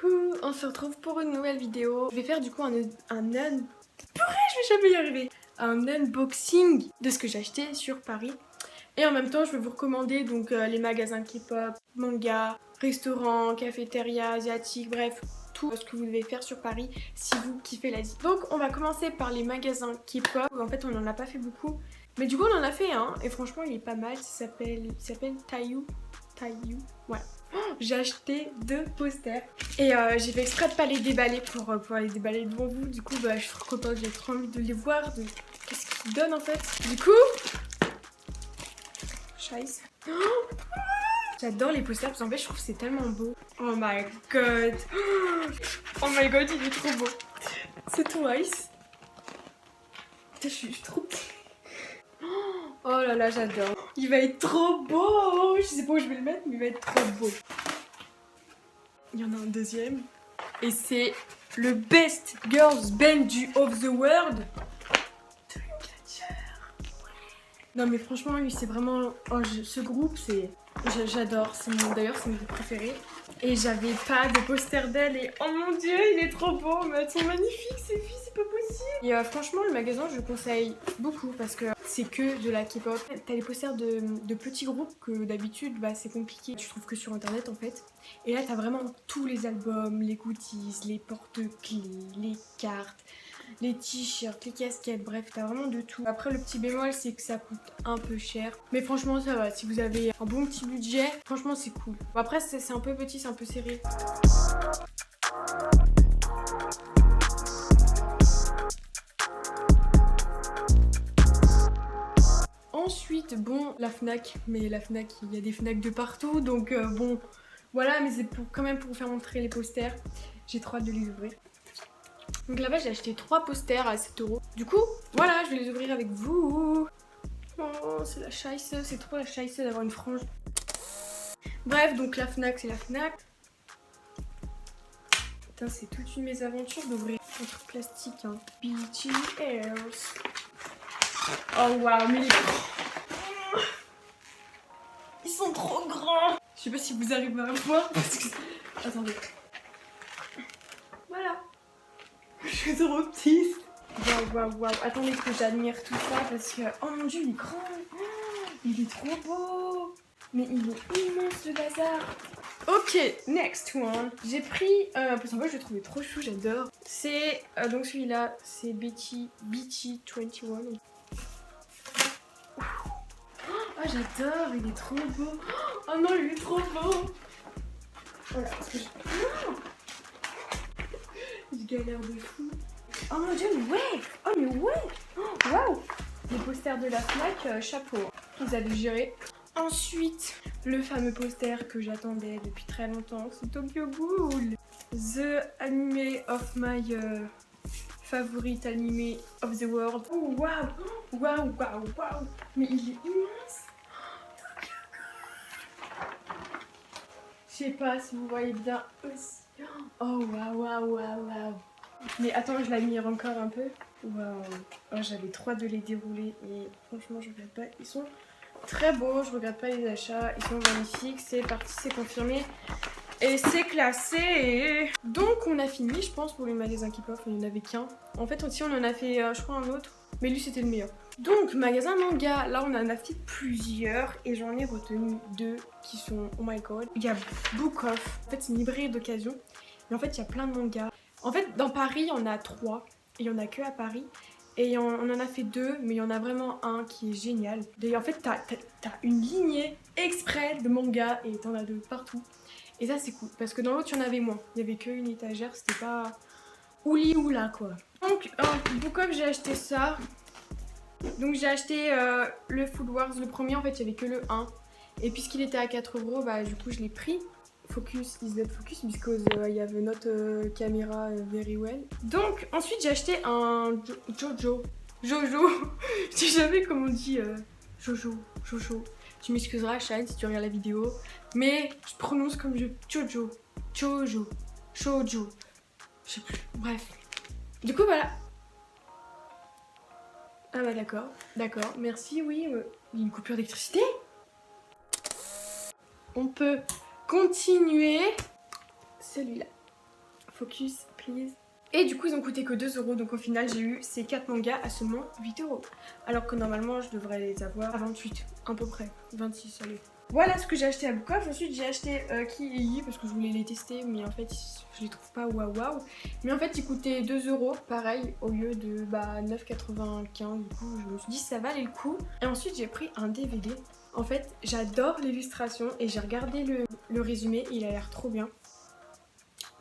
Coucou, on se retrouve pour une nouvelle vidéo. Je vais faire du coup un je vais jamais y arriver. Un unboxing de ce que j'ai acheté sur Paris. Et en même temps, je vais vous recommander donc les magasins K-pop, manga, restaurants, cafétéria, asiatiques, bref, tout ce que vous devez faire sur Paris si vous kiffez l'Asie. Donc on va commencer par les magasins K-pop. En fait, on en a pas fait beaucoup, mais du coup on en a fait un et franchement il est pas mal. Il s'appelle Taillou. Ouais. J'ai acheté 2 posters et j'ai fait exprès de pas les déballer pour pouvoir les déballer devant vous. Du coup je suis trop contente, j'ai trop envie de les voir, de qu'est-ce qu'ils donnent en fait. Du coup, scheiße. J'adore les posters parce qu'en fait je trouve que c'est tellement beau. Oh my god. Oh my god, il est trop beau. C'est Twice. Putain, je suis trop... Oh là là, j'adore. Il va être trop beau. Je sais pas où je vais le mettre, mais il va être trop beau. Il y en a un deuxième. Et c'est le Best Girls Band of the World. Non mais franchement, lui c'est vraiment... Oh, ce groupe, c'est... J'adore. D'ailleurs, c'est mon groupe préféré. Et j'avais pas de poster d'elle et oh mon dieu, il est trop beau. Mais elles sont magnifiques ces filles, c'est pas possible. Et franchement, le magasin, je le conseille beaucoup parce que c'est que de la K-pop. T'as les posters de petits groupes que d'habitude, c'est compliqué. Tu trouves que sur internet en fait. Et là, t'as vraiment tous les albums, les goodies, les porte-clés, les cartes, les t-shirts, les casquettes, bref, t'as vraiment de tout. Après, le petit bémol, c'est que ça coûte un peu cher. Mais franchement, ça va. Si vous avez un bon petit budget, franchement, c'est cool. Bon, après, c'est un peu petit, c'est un peu serré. Ensuite, bon, la Fnac. Mais la Fnac, il y a des Fnac de partout. Donc, bon, voilà. Mais c'est quand même pour vous faire montrer les posters. J'ai trop hâte de les ouvrir. Donc là-bas, j'ai acheté 3 posters à 7 €. Du coup, voilà, je vais les ouvrir avec vous. Oh, c'est la scheisse, c'est trop la scheisse d'avoir une frange. Bref, donc la Fnac, c'est la Fnac. Putain, c'est toute une mésaventure d'ouvrir un truc plastique, hein. BTS. Oh waouh, mais ils sont trop grands. Je sais pas si vous arrivez à voir parce que... Attendez. Voilà. Je suis trop petite. Waouh. Attendez que j'admire tout ça parce que... Oh mon dieu, il est grand. Il est trop beau. Mais il est immense le bazar. Ok, next one. J'ai pris... parce qu'en fait, je le trouvais trop chou, j'adore. C'est... donc celui-là, c'est BT21. Oh, j'adore, il est trop beau. Oh non, il est trop beau. Voilà, parce que je galère de fou. Oh mon dieu, mais ouais. Oh mais ouais. Oh, waouh. Les posters de la Fnac, chapeau. Vous avez géré. Ensuite, le fameux poster que j'attendais depuis très longtemps, c'est Tokyo Ghoul. The anime of my favorite anime of the world. Oh waouh. Mais il est immense. Tokyo Ghoul. Je sais pas si vous voyez bien aussi. Oh waouh. Mais attends, je l'admire encore un peu. Waouh. Oh, j'avais trop hâte de les dérouler et franchement, je regrette pas. Ils sont très beaux, je regrette pas les achats, ils sont magnifiques, c'est parti, c'est confirmé et c'est classé. Donc on a fini, je pense, pour les magasins K-pop, il n'y en avait qu'un. En fait aussi on en a fait, je crois, un autre, mais lui c'était le meilleur. Donc magasin manga, là on en a fait plusieurs et j'en ai retenu 2 qui sont, oh my god. Il y a Book Off, en fait c'est une librairie d'occasion, mais en fait il y a plein de mangas. En fait dans Paris il y en a 3, et il y en a que à Paris. Et on en a fait 2, mais il y en a vraiment un qui est génial. D'ailleurs, en fait, t'as une lignée exprès de mangas et t'en as 2 partout. Et ça, c'est cool, parce que dans l'autre, il y en avait moins. Il y avait qu'une étagère, c'était pas ouli oula, quoi. Donc, Book Off, j'ai acheté ça. Donc, j'ai acheté le Food Wars, le premier, en fait, il y avait que le 1. Et puisqu'il était à 4 €, du coup, je l'ai pris. Focus is not focus because I have not camera very well. Donc ensuite j'ai acheté un Jojo. Je sais jamais comment on dit Jojo. Tu m'excuseras Shine si tu regardes la vidéo, mais je prononce comme Jojo. Je sais plus. Bref. Du coup voilà. Ah bah d'accord. Merci, oui. Il y a une coupure d'électricité. On peut continuer. Celui-là. focus please. Et du coup ils ont coûté que 2 €, donc au final j'ai eu ces 4 mangas à seulement 8 €. Alors que normalement je devrais les avoir à 28, à peu près, 26 allez. Voilà ce que j'ai acheté à Bukov. Ensuite j'ai acheté Ki et Yi parce que je voulais les tester, mais en fait je les trouve pas waouh waouh. Mais en fait ils coûtaient 2 € pareil au lieu de 9,95. Du coup je me suis dit ça valait le coup. Et ensuite j'ai pris un DVD. En fait j'adore l'illustration et j'ai regardé le résumé, il a l'air trop bien.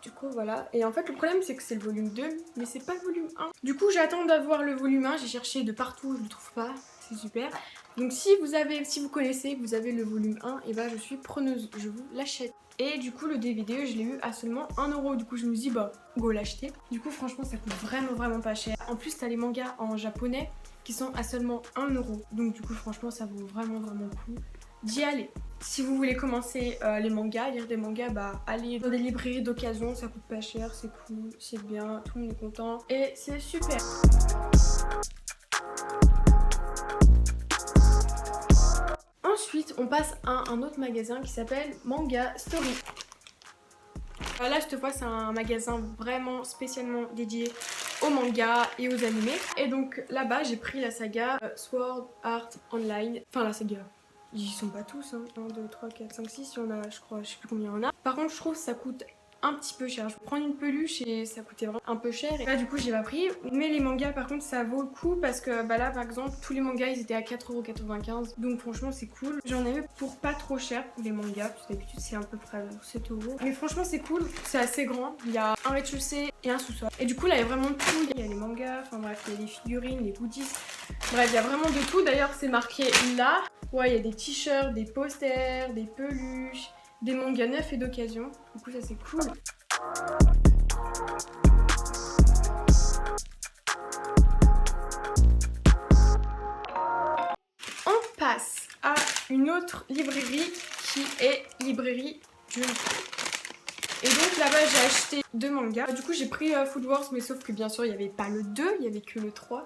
Du coup voilà, et en fait le problème c'est que c'est le volume 2 mais c'est pas le volume 1. Du coup j'attends d'avoir le volume 1, j'ai cherché de partout, je le trouve pas, c'est super. Donc si vous connaissez, que vous avez le volume 1, et bah je suis preneuse, je vous l'achète. Et du coup le DVD je l'ai eu à seulement 1 €, du coup je me suis dit bah go l'acheter. Du coup franchement ça coûte vraiment pas cher. En plus t'as les mangas en japonais qui sont à seulement 1 €. Donc du coup franchement ça vaut vraiment le coup d'y aller. Si vous voulez commencer les mangas, lire des mangas, bah allez dans des librairies d'occasion, ça coûte pas cher, c'est cool, c'est bien, tout le monde est content et c'est super. Ensuite, on passe à un autre magasin qui s'appelle Manga Story. Là, cette fois, c'est un magasin vraiment spécialement dédié aux mangas et aux animés. Et donc là-bas, j'ai pris la saga Sword Art Online. Enfin, la saga. Ils sont pas tous, hein. 1, 2, 3, 4, 5, 6, il y en a, je crois, je sais plus combien il y en a. Par contre, je trouve que ça coûte un petit peu cher. Je vais prendre une peluche et ça coûtait vraiment un peu cher. Et là, du coup, j'ai pas pris. Mais les mangas, par contre, ça vaut le coup parce que bah là, par exemple, tous les mangas, ils étaient à 4,95 €. Donc, franchement, c'est cool. J'en ai eu pour pas trop cher pour les mangas. Parce que d'habitude, c'est à peu près 7 €. Mais franchement, c'est cool. C'est assez grand. Il y a un rez-de-chaussée et un sous-sol. Et du coup, là, il y a vraiment tout. Il y a les mangas, enfin bref, il y a les figurines, les goodies. Bref, il y a vraiment de tout. D'ailleurs, c'est marqué là. Ouais, il y a des t-shirts, des posters, des peluches, des mangas neufs et d'occasion. Du coup, ça c'est cool. On passe à une autre librairie qui est librairie Junko. Et donc là-bas j'ai acheté 2 mangas. Du coup j'ai pris Food Wars, mais sauf que bien sûr il n'y avait pas le 2, il n'y avait que le 3.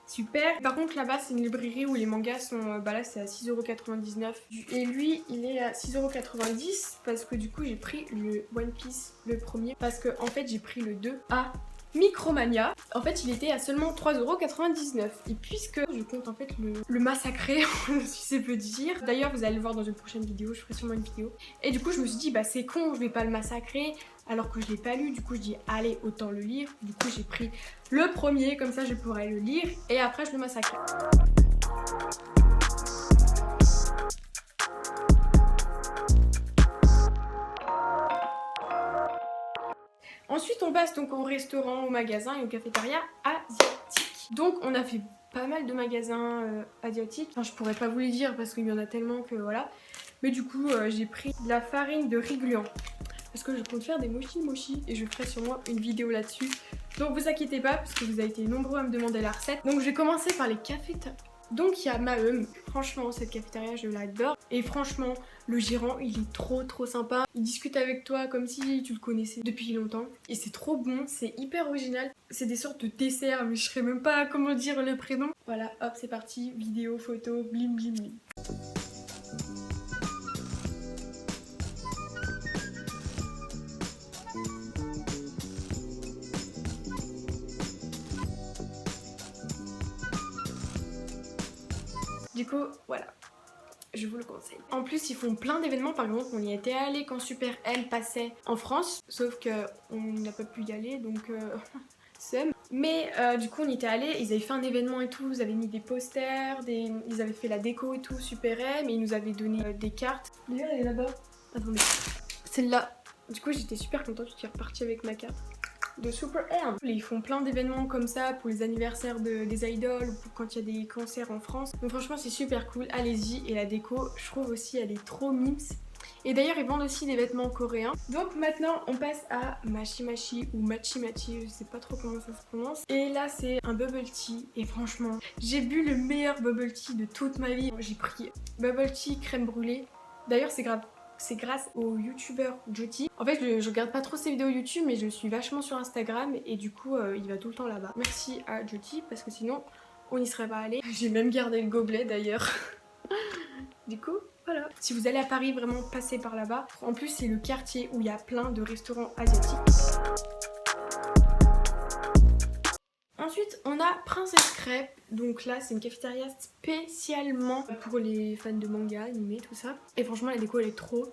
Super. Par contre là-bas c'est une librairie où les mangas sont, bah là c'est à 6,99 €. Et lui il est à 6,90 € parce que du coup j'ai pris le One Piece, le premier. Parce que en fait j'ai pris le 2 à Micromania. En fait il était à seulement 3,99 €. Et puisque je compte en fait le massacrer, si c'est peu dire. D'ailleurs vous allez le voir dans une prochaine vidéo, je ferai sûrement une vidéo. Et du coup je me suis dit bah c'est con, je vais pas le massacrer. Alors que je l'ai pas lu, du coup je dis allez autant le lire. Du coup j'ai pris le premier, comme ça je pourrais le lire et après je le massacre. Ensuite on passe donc au restaurant, au magasin et au cafétéria asiatique. Donc on a fait pas mal de magasins asiatiques. Enfin je pourrais pas vous les dire parce qu'il y en a tellement que voilà. Mais du coup j'ai pris de la farine de riz gluant. Parce que je compte faire des mochi et je ferai sûrement une vidéo là-dessus. Donc vous inquiétez pas parce que vous avez été nombreux à me demander la recette. Donc je vais commencer par les cafétérias. Donc il y a Mahem, franchement cette cafétéria je l'adore. Et franchement le gérant il est trop sympa. Il discute avec toi comme si tu le connaissais depuis longtemps. Et c'est trop bon, c'est hyper original. C'est des sortes de desserts mais je sais même pas comment dire le prénom. Voilà hop c'est parti, vidéo, photo, blim blim blim. Du coup, voilà, je vous le conseille. En plus, ils font plein d'événements. Par exemple, on y était allé quand Super M passait en France. Sauf qu'on n'a pas pu y aller, donc seum. Mais du coup, on y était allé. Ils avaient fait un événement et tout. Ils avaient mis des posters, ils avaient fait la déco et tout, Super M. Et ils nous avaient donné des cartes. D'ailleurs, elle est là-bas. Attendez, celle-là. Du coup, j'étais super contente. Je suis repartie avec ma carte de Super M. Ils font plein d'événements comme ça pour les anniversaires des idoles ou pour quand il y a des concerts en France. Donc franchement c'est super cool, allez-y. Et la déco je trouve aussi elle est trop mimes. Et d'ailleurs ils vendent aussi des vêtements coréens. Donc maintenant on passe à Machi Machi ou Machi Machi, je sais pas trop comment ça se prononce. Et là c'est un bubble tea et franchement j'ai bu le meilleur bubble tea de toute ma vie. J'ai pris bubble tea crème brûlée. D'ailleurs c'est grâce au youtubeur Jyoti. En fait je regarde pas trop ses vidéos YouTube mais je le suis vachement sur Instagram et du coup il va tout le temps là-bas. Merci à Jyoti parce que sinon on n'y serait pas allé. J'ai même gardé le gobelet d'ailleurs. Du coup Voilà. Si vous allez à Paris, vraiment passez par là-bas. En plus, c'est le quartier où il y a plein de restaurants asiatiques. Ensuite, on a Princess Crêpe. Donc là, c'est une cafétéria spécialement pour les fans de manga, animé, tout ça. Et franchement, la déco, elle est trop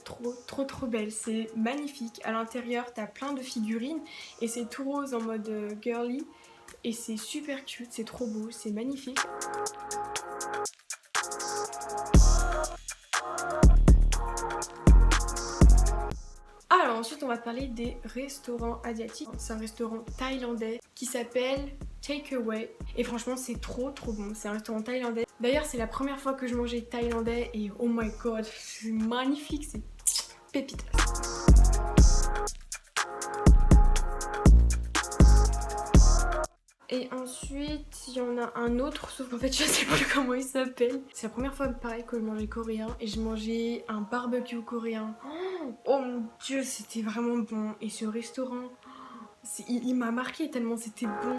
belle. C'est magnifique. À l'intérieur, t'as plein de figurines et c'est tout rose en mode girly. Et c'est super cute, c'est trop beau, c'est magnifique. Alors ensuite on va parler des restaurants asiatiques. C'est un restaurant thaïlandais qui s'appelle Takeaway et franchement c'est trop bon. C'est un restaurant thaïlandais. D'ailleurs c'est la première fois que je mangeais thaïlandais et oh my god c'est magnifique, c'est pépite. Et ensuite, il y en a un autre, sauf qu'en fait, je sais plus comment il s'appelle. C'est la première fois, pareil, que je mangeais coréen. Et je mangeais un barbecue coréen. Oh mon dieu, c'était vraiment bon. Et ce restaurant, il m'a marqué tellement c'était bon.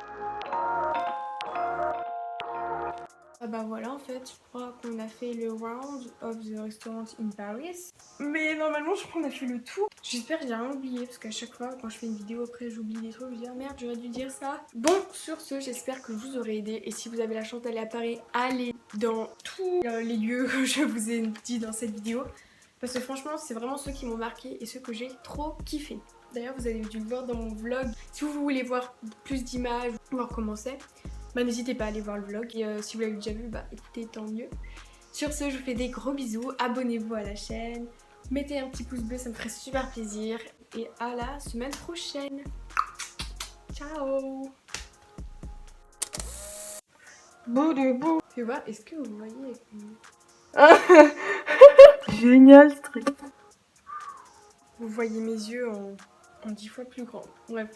Ah bah voilà, en fait, je crois qu'on a fait le round of the restaurant in Paris. Mais normalement, je crois qu'on a fait le tour. J'espère que j'ai rien oublié, parce qu'à chaque fois, quand je fais une vidéo, après, j'oublie des trucs. Je me dis, ah merde, j'aurais dû dire ça. Bon, sur ce, j'espère que je vous aurai aidé. Et si vous avez la chance d'aller à Paris, allez dans tous les lieux que je vous ai dit dans cette vidéo. Parce que franchement, c'est vraiment ceux qui m'ont marqué et ceux que j'ai trop kiffé. D'ailleurs, vous avez dû le voir dans mon vlog. Si vous voulez voir plus d'images, voir comment c'est, bah n'hésitez pas à aller voir le vlog. Et si vous l'avez déjà vu, bah écoutez, tant mieux. Sur ce, je vous fais des gros bisous. Abonnez-vous à la chaîne. Mettez un petit pouce bleu, ça me ferait super plaisir. Et à la semaine prochaine. Ciao. Bou de bou. Tu vois, est-ce que vous voyez Génial ce truc. Vous voyez mes yeux en 10 fois plus grands. Bref.